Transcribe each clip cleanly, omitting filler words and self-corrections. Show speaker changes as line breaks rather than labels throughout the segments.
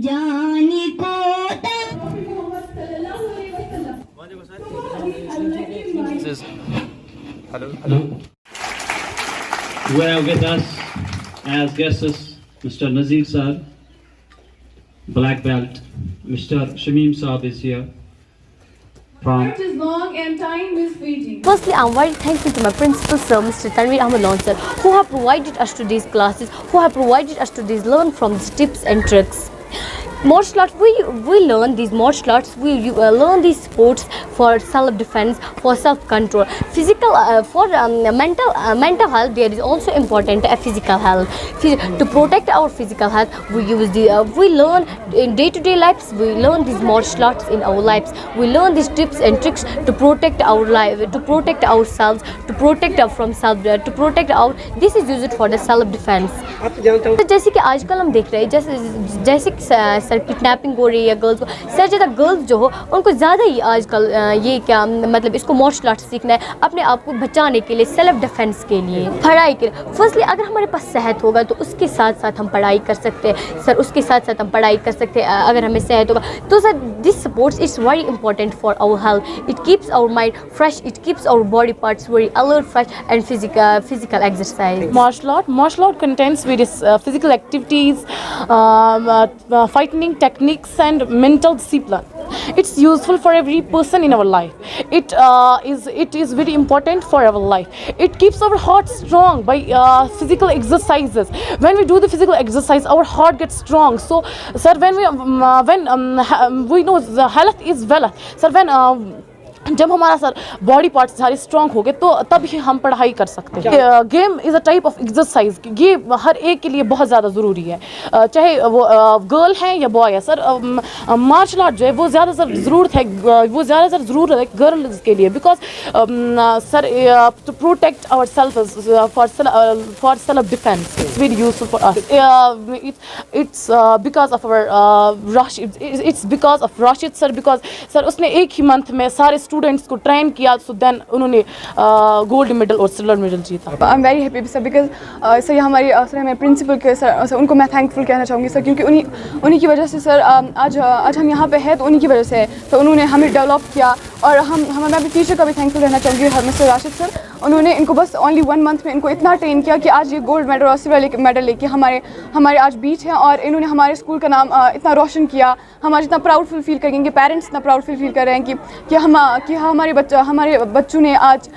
जाने को
Hello. We have with us as guests Mr. Nazir sir, black belt. Mr. Shamim Saab is here.
Life is long and time is fleeting.
Firstly, I'm very thankful to my principal sir, Mr. Tanveer Ahmed Lon sir, who have provided us to these classes, who have provided us to these learn from these tips and tricks. Martial arts, we learn these martial arts, we learn these sports for self-defense, for self-control. Physical, for mental health, there is also important physical health. To protect our physical health, we use we learn in day-to-day lives, we learn these martial arts in our lives. We learn these tips and tricks to protect our life, to protect ourselves, to protect from to protect our. This is used for the self-defense. जैसे कि आजकल हम देख रहे हैं, जैसे sir kidnapping हो रही है गर्ल्स को, सर ज़्यादा गर्ल्स जो हो उनको ज़्यादा ही आजकल ये क्या मतलब इसको मार्शल आर्ट्स सीखना है अपने आप को बचाने के लिए, सेल्फ डिफेंस के लिए, पढ़ाई के लिए. फर्स्टली अगर हमारे पास सेहत होगा तो उसके साथ साथ हम पढ़ाई कर सकते हैं सर, उसके साथ साथ हम पढ़ाई कर सकते हैं अगर हमें सेहत होगा तो sir this sports is very important for our health. It keeps our mind fresh, it keeps our body parts very alert, fresh and physical exercise.
Martial art contains various physical activities, fighting techniques and mental discipline. It's useful for every person in our life. It is very important for our life. It keeps our heart strong by physical exercises. When we do the physical exercise, our heart gets strong. So, sir, when we know the health is wealth. Sir, when जब हमारा sir body parts सारे strong हो गए तो तब ही हम पढ़ाई कर सकते हैं. Game is a type of exercise. ये हर एक के लिए बहुत ज़्यादा ज़रूरी है, चाहे वो गर्ल है या बॉय है. सर मार्शल आर्ट जो है वो ज़्यादातर ज़रूरत है गर्ल्स के लिए, because sir to protect our self for self defence it's very useful for us. It's because of our Rashid, it's because of Rashid sir, because sir उसने एक ही मंथ में सारे स्टूडेंट्स को ट्रेन किया, सो देन उन्होंने गोल्ड मेडल और silver medal जीता.
I am very happy sir, because sir हमारे प्रिंसिपल के सर उनको मैं थैंकफुल कहना चाहूँगी सर, क्योंकि उन्हीं की वजह से सर आज हम यहाँ पे हैं तो उन्हीं की वजह से है. तो उन्होंने हमें डेवलप किया और मैं अपने टीचर का भी थैंकफुल रहना चाहूँगी मिस्टर राशिद सर. उन्होंने इनको बस ओनली 1 मंथ में इनको इतना ट्रेन किया कि आज ये गोल्ड मेडल और सिल्वर मेडल लेके हमारे आज बीच हैं, और इन्होंने हमारे स्कूल का नाम इतना रोशन किया. हम आज इतना प्राउडफुल फील करेंगे, पेरेंट्स इतना प्राउडफुल फील कर रहे हैं कि हमारे बच्चों ने आज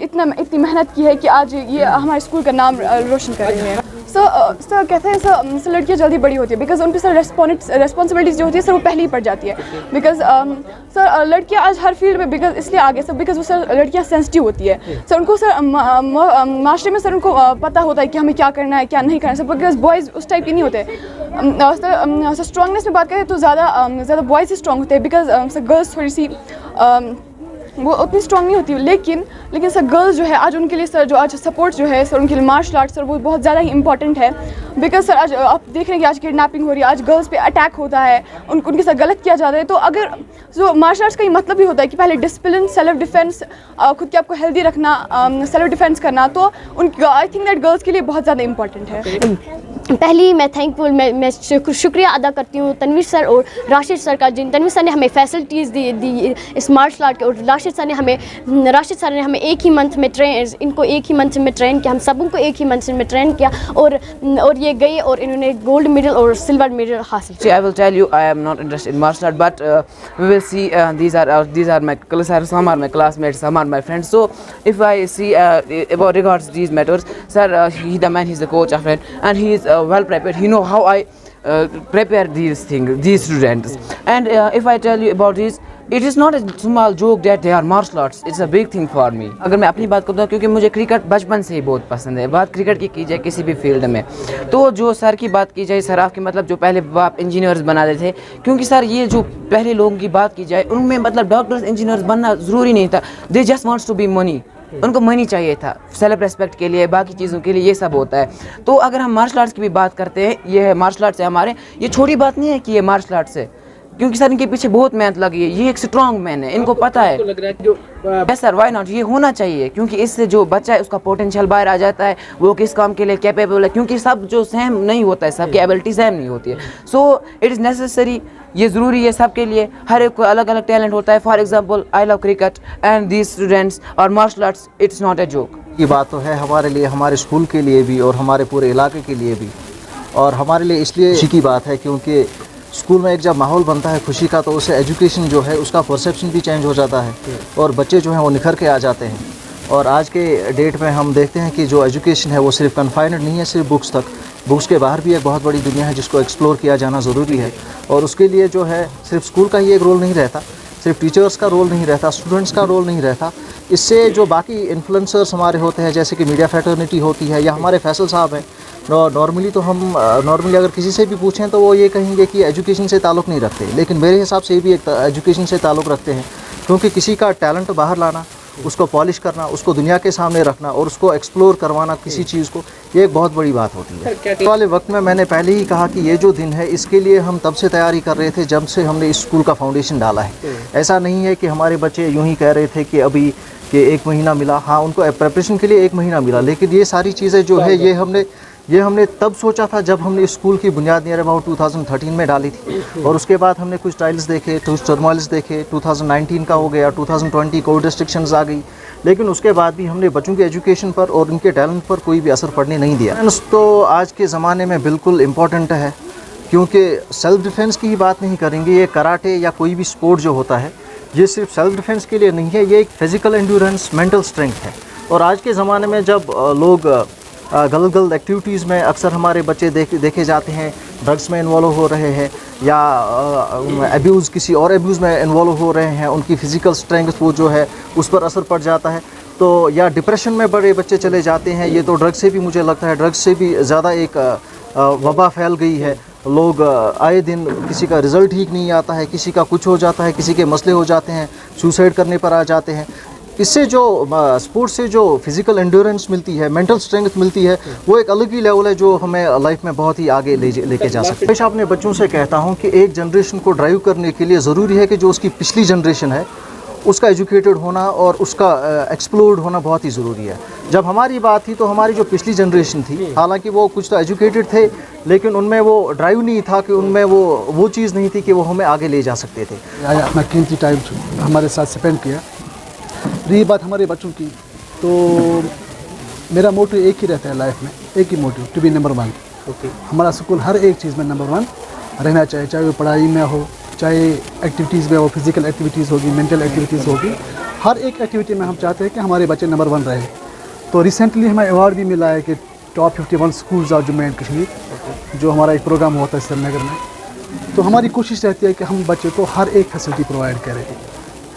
इतनी मेहनत की है कि आज ये हमारे स्कूल का नाम रोशन कर रहे हैं. सर कहते हैं सर लड़कियाँ जल्दी बड़ी होती है, बिकॉज उन पर सर रिस्पॉन्सिबिलिटीज़ जो होती है सर वो पहले ही पड़ जाती है. बिकॉज सर लड़कियाँ आज हर फील्ड में बिकॉज इसलिए आगे सर, बिकॉज वो सर लड़कियाँ सेंसिटिव होती है सर. उनको सर मास्टर में सर उनको पता होता है कि हमें क्या करना है क्या नहीं करना है सर, बिकॉज बॉयज़ उस टाइप के नहीं होते. सर स्ट्रॉन्गनेस में बात करें तो ज़्यादा बॉयज़ ही स्ट्रॉन्ग होते हैं, बिकॉज सर गर्ल्स थोड़ी सी वो उतनी स्ट्रॉन्ग नहीं होती. लेकिन सर गर्ल्स जो है आज उनके लिए सर जो आज सपोर्ट जो है सर उनके लिए मार्शल आर्ट सर वो बहुत ज़्यादा ही इंपॉर्टेंट है. बिकॉज सर आज आप देख रहे हैं कि आज किडनैपिंग हो रही है, आज गर्ल्स पे अटैक होता है, उनके साथ गलत किया जाता है. तो अगर जो मार्शल आर्ट्स का ये मतलब भी होता है कि पहले डिसिप्लिन, सेल्फ डिफेंस, खुद के आपको हेल्दी रखना, सेल्फ डिफेंस करना, तो आई थिंक दैट गर्ल्स के लिए बहुत ज़्यादा इंपॉर्टेंट है.
पहली मैं थैंकफुल मैं शुक्रिया अदा करती हूँ तनवीर सर और राशिद सर का, जिन तनवीर सर ने हमें फैसिलिटीज़ दी इस मार्शल आर्ट के, और राशिद सर ने हमें एक ही मंथ में इनको एक ही मंथ में ट्रेन किया, हम सबों को एक ही मंथ में ट्रेन किया, और ये गए और इन्होंने गोल्ड मेडल और सिल्वर मेडल हासिल किया.
I will tell you, I am not interested in martial art, but we will see. These are my classmates, some are my classmates, some are my friends. So if I see about regards these matters, sir, he's the coach of it, and he is well prepared. He know how I prepare these things, these students. And if I tell you about this, it is not a small joke that they are martial arts. It's a big thing for me. अगर मैं अपनी बात करता हूँ, क्योंकि मुझे cricket बचपन से ही बहुत पसंद है. बात क्रिकेट की जाए किसी भी फील्ड में, तो जो सर की बात की जाए, सर आपकी मतलब जो पहले बाप इंजीनियर्स बनाते थे, क्योंकि सर ये जो पहले लोगों की बात की जाए उनमें मतलब डॉक्टर्स इंजीनियर्स बनना ज़रूरी नहीं था. They just wants to be money. उनको मनी चाहिए था सेल्फ रेस्पेक्ट के लिए, बाकी चीज़ों के लिए, ये सब होता है. तो अगर हम मार्शल आर्ट्स की भी बात करते हैं, ये है मार्शल आर्ट्स है हमारे, ये छोटी बात नहीं है कि ये मार्शल आर्ट्स है. क्योंकि सर इनके पीछे बहुत मेहनत लगी है, ये एक स्ट्रॉन्ग मैन है, इनको पता है। यस सर, वाई नॉट, ये होना चाहिए, क्योंकि इससे जो बच्चा है उसका पोटेंशियल बाहर आ जाता है, वो किस काम के लिए कैपेबल है, क्योंकि सब जो सेम नहीं होता है, सबकी एबिलिटी सेम नहीं होती है। सो इट इज़ नेसेसरी, ये ज़रूरी है सबके लिए, हर एक को अलग अलग टैलेंट होता है। For example I love cricket and these students और martial arts, it's not a joke.
ये बात तो है हमारे लिए, हमारे स्कूल के लिए भी और हमारे पूरे इलाके के लिए भी, और हमारे लिए इसलिए खुशी की बात है क्योंकि स्कूल में एक जब माहौल बनता है खुशी का, तो उससे एजुकेशन जो है उसका परसेप्शन भी चेंज हो जाता है और बच्चे जो हैं वो निखर के आ जाते हैं। और आज के डेट में हम देखते हैं कि जो एजुकेशन है वो सिर्फ कन्फाइंड नहीं है सिर्फ बुक्स तक, बुक्स के बाहर भी एक बहुत बड़ी दुनिया है जिसको एक्सप्लोर किया जाना ज़रूरी है। और उसके लिए जो है सिर्फ स्कूल का ही एक रोल नहीं रहता, सिर्फ टीचर्स का रोल नहीं रहता, स्टूडेंट्स का रोल नहीं रहता, इससे जो बाकी इन्फ्लुएंसर्स हमारे होते हैं जैसे कि मीडिया फ्रेटर्निटी होती है या हमारे फैसल साहब हैं, नॉर्मली तो हम नॉर्मली अगर किसी से भी पूछें तो वो ये कहेंगे कि एजुकेशन से ताल्लुक़ नहीं रखते, लेकिन मेरे हिसाब से ये भी एक एजुकेशन से ताल्लुक़ रखते हैं, क्योंकि किसी का टैलेंट बाहर लाना, उसको पॉलिश करना, उसको दुनिया के सामने रखना और उसको एक्सप्लोर करवाना किसी चीज़ को, ये एक बहुत बड़ी बात होती है। इस वाले वक्त में मैंने पहले ही कहा कि ये जो दिन है इसके लिए हम तब से तैयारी कर रहे थे जब से हमने इस स्कूल का फाउंडेशन डाला है। ऐसा नहीं है कि हमारे बच्चे यूं ही कह रहे थे कि अभी कि 1 महीना मिला, हाँ उनको प्रिपरेशन के लिए 1 महीना मिला, लेकिन ये सारी चीज़ें जो है ये हमने तब सोचा था जब हमने इस स्कूल की बुनियाद नियर अबाउट 2013 में डाली थी। और उसके बाद हमने कुछ ट्रायल्स देखे, कुछ टर्मोइल्स देखे, 2019 का हो गया, 2020 कोविड रिस्ट्रिक्शंस आ गई, लेकिन उसके बाद भी हमने बच्चों के एजुकेशन पर और उनके टैलेंट पर कोई भी असर पड़ने नहीं दिया। तो आज के ज़माने में बिल्कुल इम्पॉर्टेंट है, क्योंकि सेल्फ़ डिफेंस की ही बात नहीं करेंगे, ये कराटे या कोई भी स्पोर्ट जो होता है ये सिर्फ सेल्फ़ डिफेंस के लिए नहीं है, ये एक फ़िज़िकल एंड्योरेंस, मेंटल स्ट्रेंथ है। और आज के ज़माने में जब लोग गलत एक्टिविटीज़ में अक्सर हमारे बच्चे देखे जाते हैं, ड्रग्स में इन्वॉल्व हो रहे हैं या एब्यूज़ किसी और एब्यूज़ में इन्वॉल्व हो रहे हैं, उनकी फ़िज़िकल स्ट्रेंथ वो जो है उस पर असर पड़ जाता है, तो या डिप्रेशन में बड़े बच्चे चले जाते हैं। ये तो ड्रग्स से भी मुझे लगता है ड्रग्स से भी ज़्यादा एक वबा फैल गई है। लोग आए दिन किसी का रिज़ल्ट ठीक नहीं आता है, किसी का कुछ हो जाता है, किसी के मसले हो जाते हैं, सुसाइड करने पर आ जाते हैं। इससे जो स्पोर्ट्स से जो फिज़िकल एंड्योरेंस मिलती है, मेंटल स्ट्रेंथ मिलती है, वो एक अलग ही लेवल है जो हमें लाइफ में बहुत ही आगे लेके जा सकते हैं। हमेशा अपने बच्चों से कहता हूँ कि एक जनरेशन को ड्राइव करने के लिए ज़रूरी है कि जो उसकी पिछली जनरेशन है उसका एजुकेटेड होना और उसका एक्सप्लोर्ड होना बहुत ही ज़रूरी है। जब हमारी बात थी तो हमारी जो पिछली जनरेशन थी, हालांकि वो कुछ तो एजुकेटेड थे, लेकिन उनमें वो ड्राइव नहीं था कि उनमें वो चीज़ नहीं थी कि वो हमें आगे ले जा सकते थे।
अपना कीमती टाइम हमारे साथ स्पेंड किया। रही बात हमारे बच्चों की, तो मेरा मोटिव एक ही रहता है लाइफ में, एक ही मोटिव, टू बी नंबर 1। हमारा स्कूल हर एक चीज़ में नंबर 1 रहना चाहिए, चाहे वो पढ़ाई में हो, चाहे एक्टिविटीज़ में हो, फिज़िकल एक्टिविटीज़ होगी, मेंटल एक्टिविटीज़ होगी, हर एक एक्टिविटी में हम चाहते हैं कि हमारे बच्चे नंबर 1 रहे। तो रिसेंटली हमें अवार्ड भी मिला है कि top 51 schools of Jammu and Kashmir, जो हमारा एक प्रोग्राम होता है श्रीनगर में। तो हमारी कोशिश रहती है कि हम बच्चे को हर एक फैसिलिटी प्रोवाइड करें।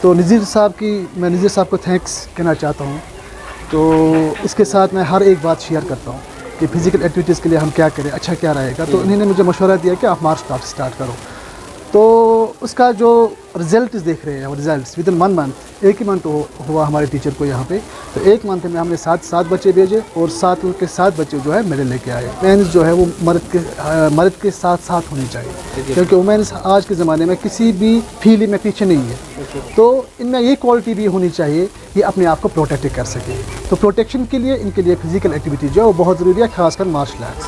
तो मैं नज़ीर साहब को थैंक्स कहना चाहता हूँ। तो इसके साथ मैं हर एक बात शेयर करता हूँ कि फ़िज़िकल एक्टिविटीज़ के लिए हम क्या करें, अच्छा क्या रहेगा। तो उन्होंने मुझे मशवरा दिया कि आप मार्शल आर्ट स्टार्ट करो। तो उसका जो रिज़ल्ट देख रहे हैं, रिज़ल्ट विद इन 1 मंथ, एक ही मंथ हुआ हमारे टीचर को यहाँ पे। तो 1 मंथ में हमने 7 बच्चे भेजे और 7 के 7 बच्चे जो है मेरे लेके आए। वुमेन्स जो है वो मर्द के साथ साथ होनी चाहिए, क्योंकि वुमेन्स आज के ज़माने में किसी भी फील्ड में पीछे नहीं है। तो इनमें ये क्वालिटी भी होनी चाहिए, ये अपने आप को प्रोटेक्ट कर सके। तो प्रोटेक्शन के लिए इनके लिए फ़िज़िकल एक्टिविटी जो है वो बहुत ज़रूरी है, खासकर मार्शल आर्ट्स।